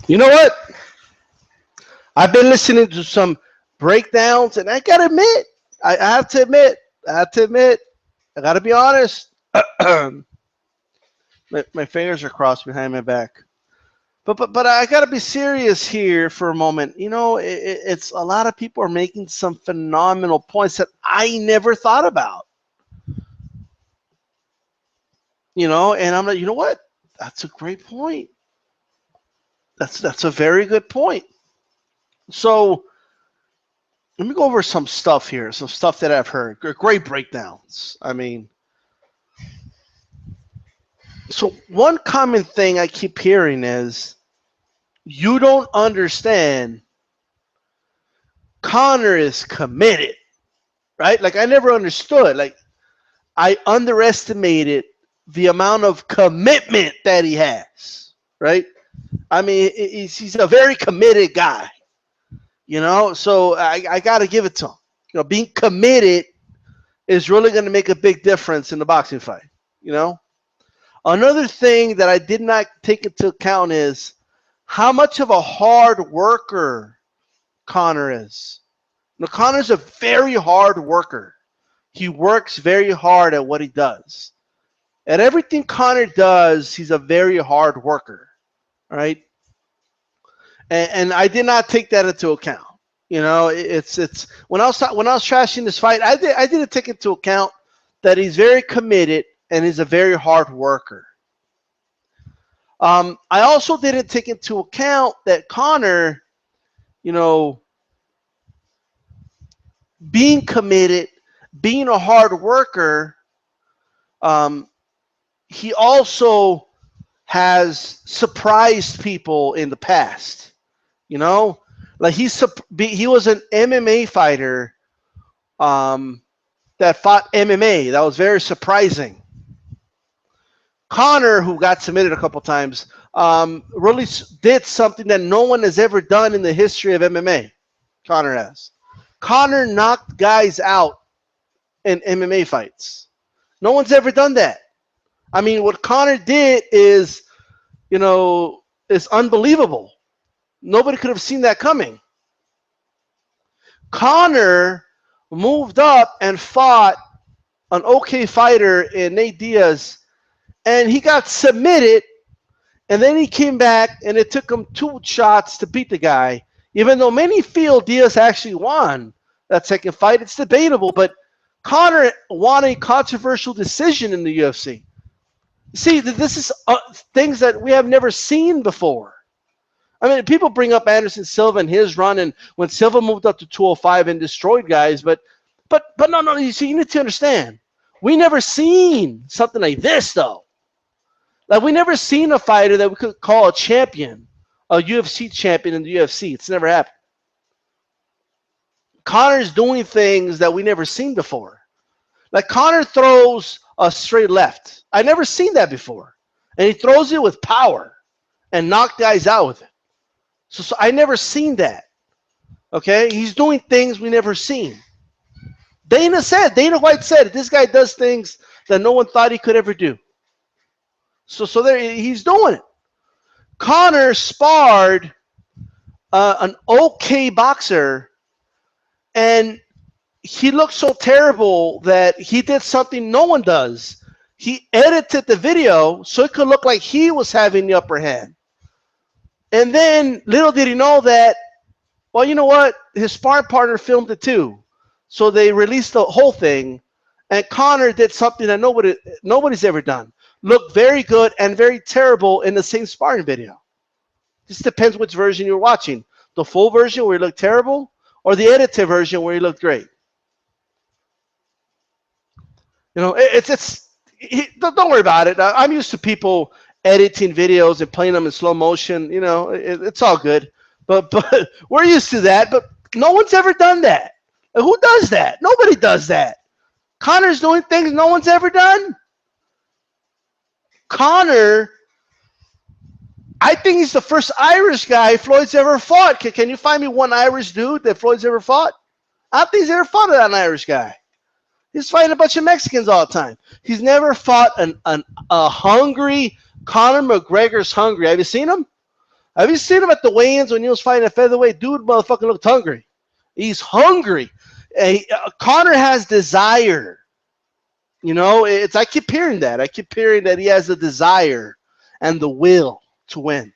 You know what? I've been listening to some breakdowns, and I gotta admit, I have to admit, I have to admit, I gotta be honest. My fingers are crossed behind my back. But I gotta be serious here for a moment. It's a lot of people are making some phenomenal points that I never thought about. And I'm like, you know what? That's a great point. That's a very good point. So let me go over some stuff here, some stuff that I've heard. Great breakdowns. I mean, so one common thing I keep hearing is you don't understand. Connor is committed, right? Like I never understood. Like I underestimated the amount of commitment that he has, right? I mean, he's a very committed guy, So I got to give it to him. Being committed is really going to make a big difference in the boxing fight. Another thing that I did not take into account is how much of a hard worker Connor is. Connor's a very hard worker. He works very hard at what he does. At everything Connor does, he's a very hard worker, right? And I did not take that into account. It's when I was trashing this fight, I didn't take into account that he's very committed and he's a very hard worker. I also didn't take into account that Connor, being committed, being a hard worker, he also has surprised people in the past. Like he was an MMA fighter that fought MMA. That was very surprising. Connor, who got submitted a couple times, really did something that no one has ever done in the history of MMA. Connor has. Connor knocked guys out in MMA fights. No one's ever done that. I mean, what Connor did is unbelievable. Nobody could have seen that coming. Connor moved up and fought an okay fighter in Nate Diaz, and he got submitted, and then he came back, and it took him 2 shots to beat the guy. Even though many feel Diaz actually won that second fight, it's debatable, but Connor won a controversial decision in the UFC. See, this is things that we have never seen before. I mean, people bring up Anderson Silva and his run, and when Silva moved up to 205 and destroyed guys, but no. You see, you need to understand, we never seen something like this though. Like we never seen a fighter that we could call a champion, a UFC champion in the UFC. It's never happened. Connor's doing things that we never seen before. Like Connor throws a straight left. I never seen that before, and he throws it with power and knock guys out with it. So I never seen that. Okay, he's doing things we never seen. Dana White said this guy does things that no one thought he could ever do. So there he's doing it. Connor sparred an okay boxer, and he looked so terrible that he did something no one does. He edited the video so it could look like he was having the upper hand. And then little did he know that, well, you know what? His sparring partner filmed it too. So they released the whole thing, and Connor did something that nobody's ever done. Looked very good and very terrible in the same sparring video. This depends which version you're watching. The full version where he looked terrible, or the edited version where he looked great. Don't worry about it. I'm used to people editing videos and playing them in slow motion. It's all good. But we're used to that. But no one's ever done that. Who does that? Nobody does that. Connor's doing things no one's ever done. Connor, I think he's the first Irish guy Floyd's ever fought. Can you find me one Irish dude that Floyd's ever fought? I don't think he's ever fought an Irish guy. He's fighting a bunch of Mexicans all the time. He's never fought a hungry Conor McGregor's hungry. Have you seen him? Have you seen him at the weigh-ins when he was fighting at featherweight? Dude, motherfucker looked hungry. He's hungry. Conor has desire. You know, I keep hearing that. I keep hearing that he has the desire and the will to win.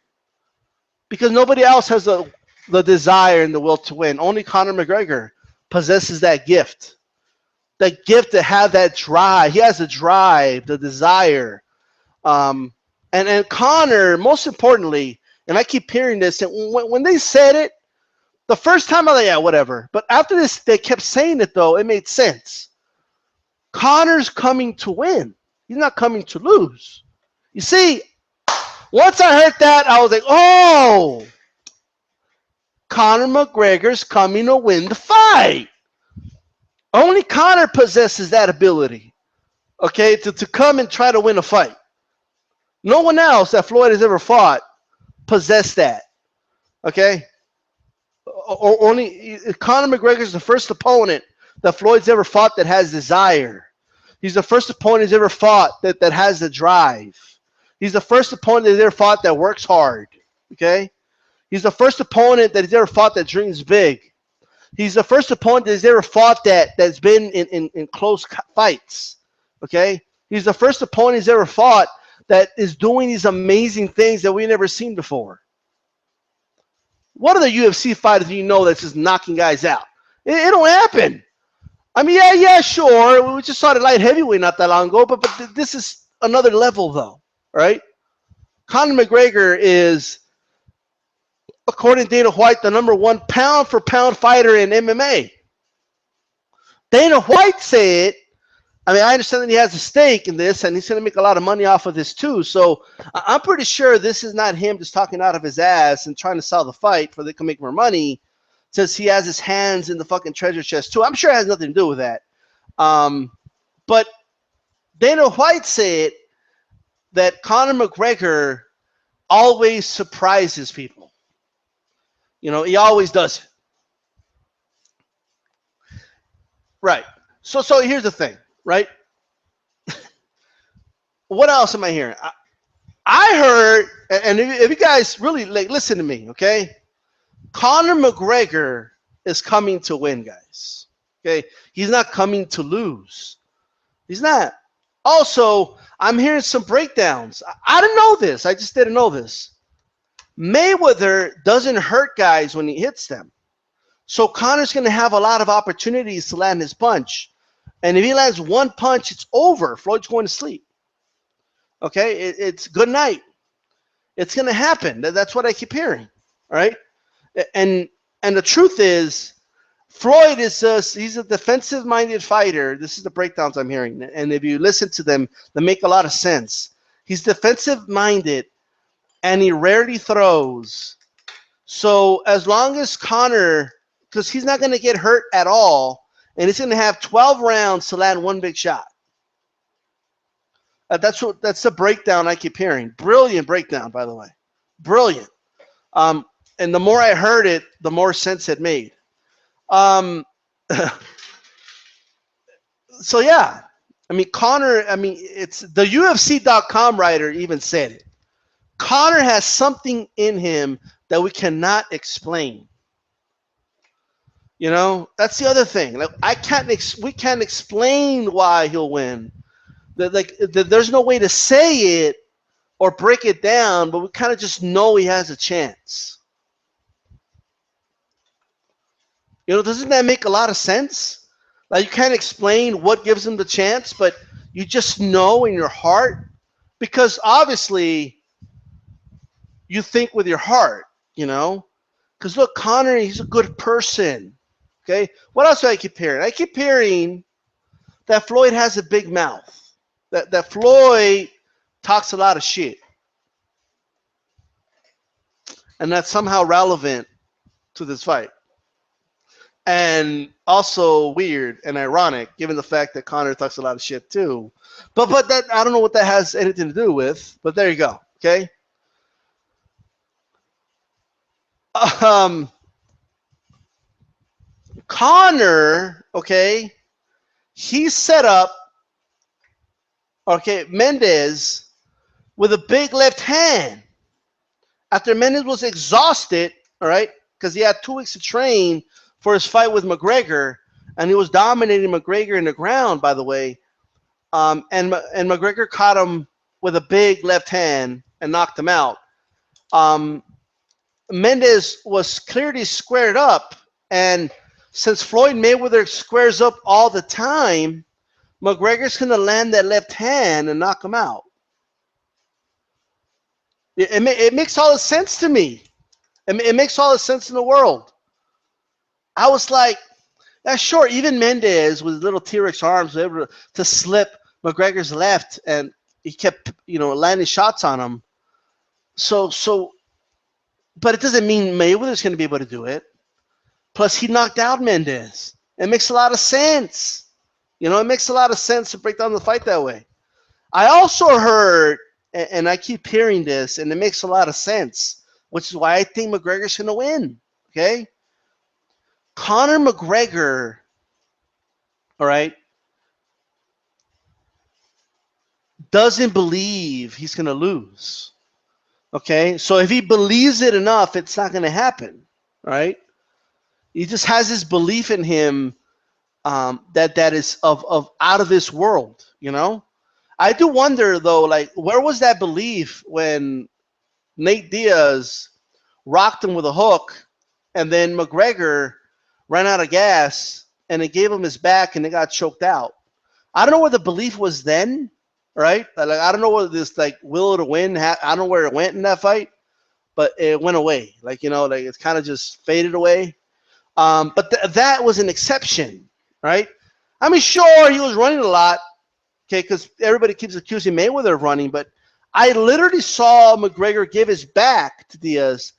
Because nobody else has the desire and the will to win. Only Conor McGregor possesses that gift. That gift to have that drive. He has the drive, the desire. And Conor, most importantly, and I keep hearing this, and when they said it, the first time I was like, yeah, whatever. But after this, they kept saying it, though. It made sense. Conor's coming to win. He's not coming to lose. You see, once I heard that, I was like, oh, Conor McGregor's coming to win the fight. Only Conor possesses that ability, okay, to come and try to win a fight. No one else that Floyd has ever fought possessed that, okay? Only Conor McGregor is the first opponent that Floyd's ever fought that has desire. He's the first opponent he's ever fought that has the drive. He's the first opponent he's ever fought that works hard, okay? He's the first opponent that he's ever fought that dreams big. He's the first opponent that's ever fought that's been in close fights, okay? He's the first opponent he's ever fought that is doing these amazing things that we've never seen before. What are the UFC fighters you know that's just knocking guys out? It don't happen. I mean, yeah, sure. We just saw the light heavyweight not that long ago, but this is another level, though, right? Conor McGregor is, according to Dana White, the number one pound-for-pound fighter in MMA. Dana White said, I mean, I understand that he has a stake in this, and he's going to make a lot of money off of this, too. So I'm pretty sure this is not him just talking out of his ass and trying to sell the fight so they can make more money, since he has his hands in the fucking treasure chest, too. I'm sure it has nothing to do with that. But Dana White said that Conor McGregor always surprises people. You know, he always does it. Right. So here's the thing, right? What else am I hearing? I heard, and if you guys really listen to me, okay? Conor McGregor is coming to win, guys. Okay? He's not coming to lose. He's not. Also, I'm hearing some breakdowns. I didn't know this. I just didn't know this. Mayweather doesn't hurt guys when he hits them. So Conor's going to have a lot of opportunities to land his punch. And if he lands one punch, it's over. Floyd's going to sleep. Okay? It's good night. It's going to happen. That's what I keep hearing. All right? And the truth is, Floyd he's a defensive-minded fighter. This is the breakdowns I'm hearing. And if you listen to them, they make a lot of sense. He's defensive-minded, and he rarely throws. So as long as Conor, because he's not going to get hurt at all, and he's going to have 12 rounds to land one big shot. That's the breakdown I keep hearing. Brilliant breakdown, by the way. Brilliant. And the more I heard it, the more sense it made. So yeah, I mean, Conor, it's the UFC.com writer even said it. Conor has something in him that we cannot explain. You know, that's the other thing. Like, we can't explain why he'll win. There's no way to say it or break it down, but we kind of just know he has a chance. You know, doesn't that make a lot of sense? Like, you can't explain what gives him the chance, but you just know in your heart, because obviously you think with your heart, you know? Because look, Conor, he's a good person. Okay? What else do I keep hearing? I keep hearing that Floyd has a big mouth. That Floyd talks a lot of shit. And that's somehow relevant to this fight. And also weird and ironic, given the fact that Conor talks a lot of shit too. But that, I don't know what that has anything to do with. But there you go. Okay. Conor, okay, he set up, okay, Mendes with a big left hand. After Mendes was exhausted, all right, because he had 2 weeks to train for his fight with McGregor, and he was dominating McGregor in the ground, by the way. And McGregor caught him with a big left hand and knocked him out. Um, Mendes was clearly squared up, and since Floyd Mayweather squares up all the time, McGregor's going to land that left hand and knock him out. It makes all the sense to me. It makes all the sense in the world. I was like, yeah, sure, even Mendes with little T-Rex arms was able to slip McGregor's left, and he kept, landing shots on him. So, but it doesn't mean Mayweather's going to be able to do it. Plus, he knocked out Mendes. It makes a lot of sense. It makes a lot of sense to break down the fight that way. I also heard, and I keep hearing this, and it makes a lot of sense, which is why I think McGregor's going to win, okay? Conor McGregor, all right, doesn't believe he's going to lose, okay? So if he believes it enough, it's not going to happen, right? He just has this belief in him that is of out of this world, I do wonder, though, like, where was that belief when Nate Diaz rocked him with a hook, and then McGregor ran out of gas, and it gave him his back, and they got choked out? I don't know where the belief was then, right? Like, I don't know where this, like, will to win, I don't know where it went in that fight, but it went away. Like, like, it's kind of just faded away. But that was an exception, right? I mean, sure, he was running a lot, okay, because everybody keeps accusing Mayweather of running, but I literally saw McGregor give his back to Diaz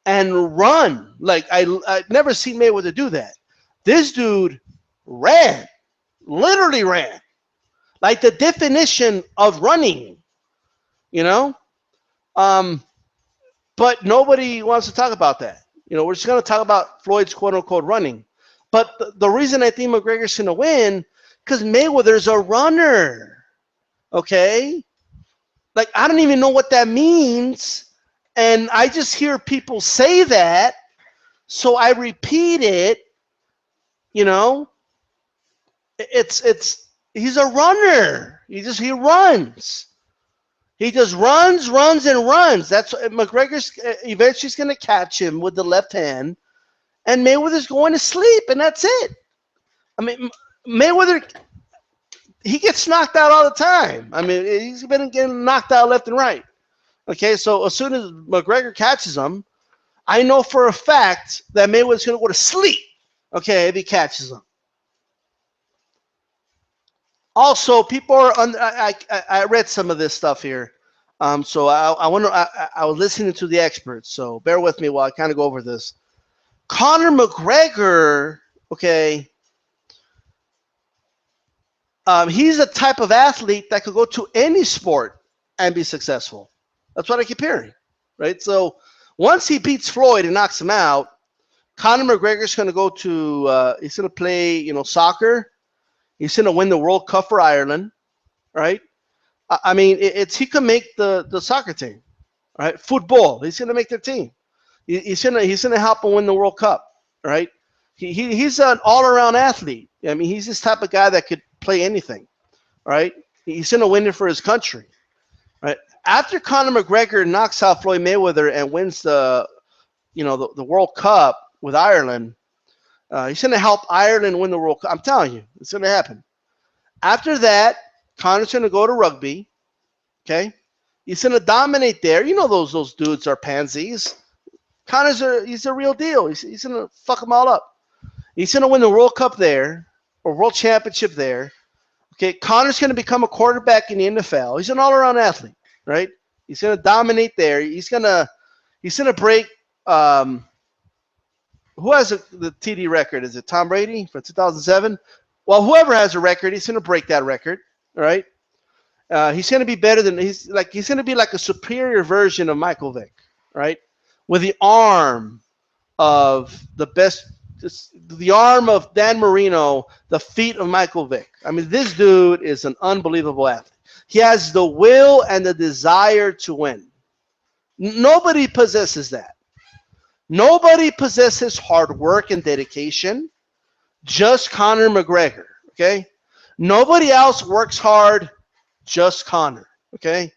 and run. Like, I've never seen Mayweather do that. This dude ran, literally ran, like the definition of running, But nobody wants to talk about that. We're just going to talk about Floyd's quote-unquote running. But the reason I think McGregor's going to win, because Mayweather's a runner, okay? Like, I don't even know what that means, and I just hear people say that, so I repeat it, He's a runner. He runs. He just runs, and runs. That's McGregor's eventually going to catch him with the left hand, and Mayweather's going to sleep, and that's it. I mean, Mayweather, he gets knocked out all the time. I mean, he's been getting knocked out left and right. Okay, so as soon as McGregor catches him, I know for a fact that Mayweather's going to go to sleep, okay, if he catches him. Also, people are under. I read some of this stuff here, so I was listening to the experts. So bear with me while I kind of go over this. Conor McGregor, okay, he's a type of athlete that could go to any sport and be successful. That's what I keep hearing, right? So once he beats Floyd and knocks him out, Conor McGregor's going to go to. He's going to play, soccer. He's going to win the World Cup for Ireland, right? I mean, he can make the soccer team, right? Football, he's going to make their team. He's going to help them win the World Cup, right? He's an all-around athlete. I mean, he's this type of guy that could play anything, right? He's going to win it for his country, right? After Conor McGregor knocks out Floyd Mayweather and wins the World Cup with Ireland, he's going to help Ireland win the World Cup. I'm telling you, it's going to happen. After that, Conor's going to go to rugby. Okay, he's going to dominate there. Those dudes are pansies. He's a real deal. He's going to fuck them all up. He's going to win the World Cup there, or World Championship there. Okay, Conor's going to become a quarterback in the NFL. He's an all-around athlete, right? He's going to dominate there. He's going to break. Who has the TD record? Is it Tom Brady for 2007? Well, whoever has a record, he's going to break that record, all right? He's going to be better than he's going to be like a superior version of Michael Vick, right? With the arm of the arm of Dan Marino, the feet of Michael Vick. I mean, this dude is an unbelievable athlete. He has the will and the desire to win, Nobody possesses that. Nobody possesses hard work and dedication. Just Conor McGregor. Okay. Nobody else works hard. Just Conor. Okay.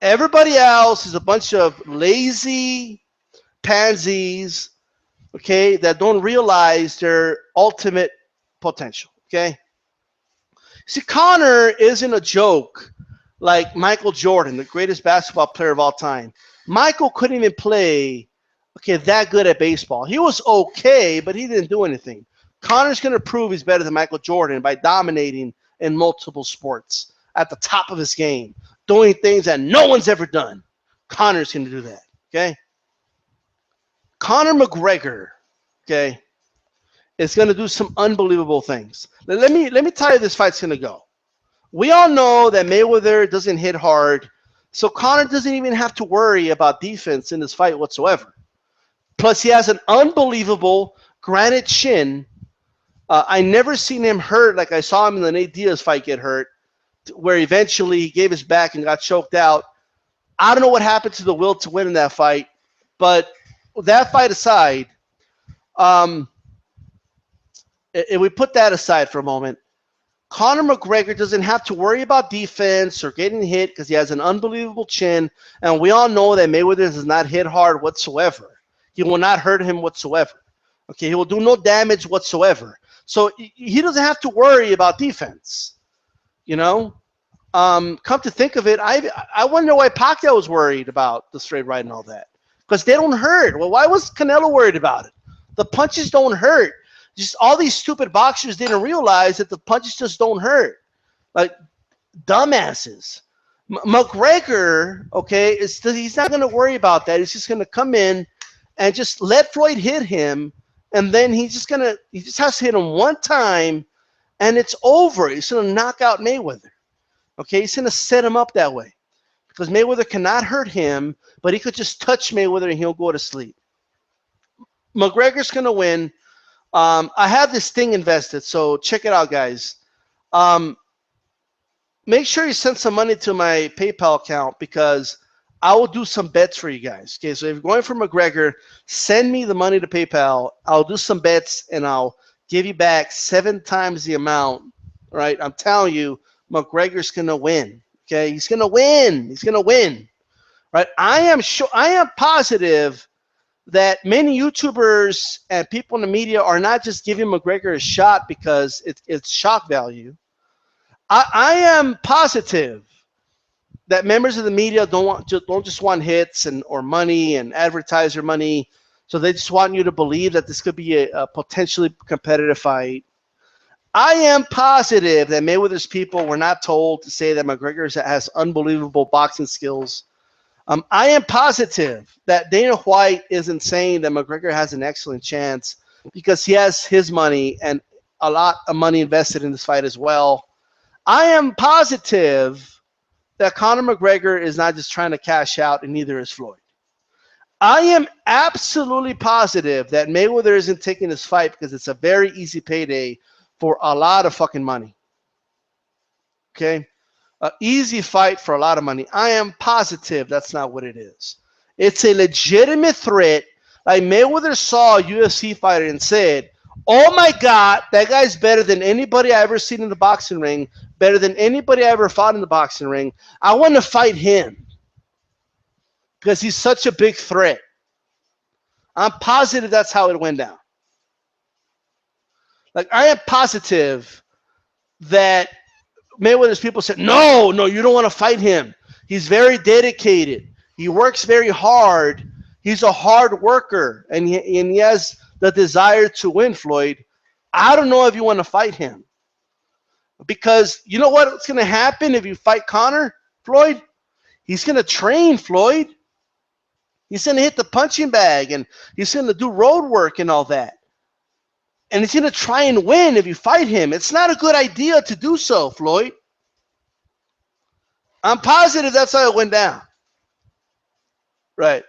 Everybody else is a bunch of lazy pansies. Okay, that don't realize their ultimate potential. Okay. See, Conor isn't a joke like Michael Jordan, the greatest basketball player of all time. Michael couldn't even play, okay, that good at baseball. He was okay, but he didn't do anything. Conor's going to prove he's better than Michael Jordan by dominating in multiple sports at the top of his game, doing things that no one's ever done. Conor's going to do that, okay? Conor McGregor, okay, is going to do some unbelievable things. Let me tell you this fight's going to go. We all know that Mayweather doesn't hit hard, so Conor doesn't even have to worry about defense in this fight whatsoever. Plus, he has an unbelievable granite chin. I never seen him hurt like I saw him in the Nate Diaz fight get hurt, where eventually he gave his back and got choked out. I don't know what happened to the will to win in that fight, but that fight aside, if we put that aside for a moment, Conor McGregor doesn't have to worry about defense or getting hit because he has an unbelievable chin, and we all know that Mayweather does not hit hard whatsoever. He will not hurt him whatsoever. Okay, he will do no damage whatsoever. So he doesn't have to worry about defense. You know, come to think of it, I wonder why Pacquiao was worried about the straight right and all that, because they don't hurt. Well, why was Canelo worried about it? The punches don't hurt. Just all these stupid boxers didn't realize that the punches just don't hurt. Like dumbasses. McGregor, okay, he's not going to worry about that. He's just going to come in and just let Floyd hit him, and then he just has to hit him one time, and it's over. He's going to knock out Mayweather. Okay, he's going to set him up that way because Mayweather cannot hurt him, but he could just touch Mayweather and he'll go to sleep. McGregor's going to win. I have this thing invested, so check it out, guys. Make sure you send some money to my PayPal account because I will do some bets for you guys. Okay, so if you're going for McGregor, send me the money to PayPal. I'll do some bets, and I'll give you back 7 times the amount. Right? I'm telling you, McGregor's going to win. Okay, he's going to win. He's going to win. Right? I am positive that many YouTubers and people in the media are not just giving McGregor a shot because it's shock value. I am positive that members of the media don't just want hits or money and advertiser money, so they just want you to believe that this could be a potentially competitive fight. I am positive that Mayweather's people were not told to say that McGregor has unbelievable boxing skills. I am positive that Dana White isn't saying that McGregor has an excellent chance because he has his money and a lot of money invested in this fight as well. I am positive that Conor McGregor is not just trying to cash out, and neither is Floyd. I am absolutely positive that Mayweather isn't taking this fight because it's a very easy payday for a lot of fucking money. Okay? An easy fight for a lot of money. I am positive that's not what it is. It's a legitimate threat. Like Mayweather saw a UFC fighter and said, oh my God, that guy's better than anybody I ever seen in the boxing ring, better than anybody I ever fought in the boxing ring. I want to fight him because he's such a big threat. I'm positive that's how it went down. Like, I am positive that Mayweather's people said, no, you don't want to fight him. He's very dedicated. He works very hard. He's a hard worker, and he has the desire to win, Floyd. I don't know if you want to fight him. Because you know what's going to happen if you fight Conor, Floyd? He's going to train, Floyd. He's going to hit the punching bag, and he's going to do road work and all that. And he's going to try and win if you fight him. It's not a good idea to do so, Floyd. I'm positive that's how it went down. Right.